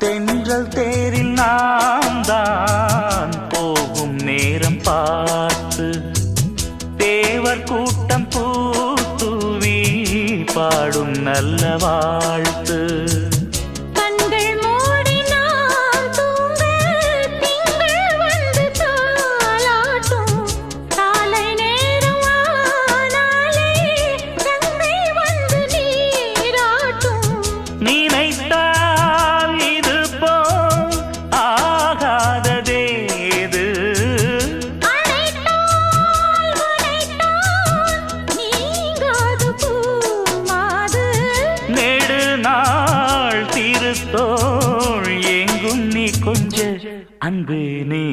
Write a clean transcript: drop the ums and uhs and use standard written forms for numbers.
தென்றல் தேரில் நாம் தான் போகும் நேரம் பார்த்து தேவர் கூட்டம் பூத்துவி பாடும் நல்ல வாழ்த்து. தோள் எங்கும் நீ கொஞ்ச அன்பு நீ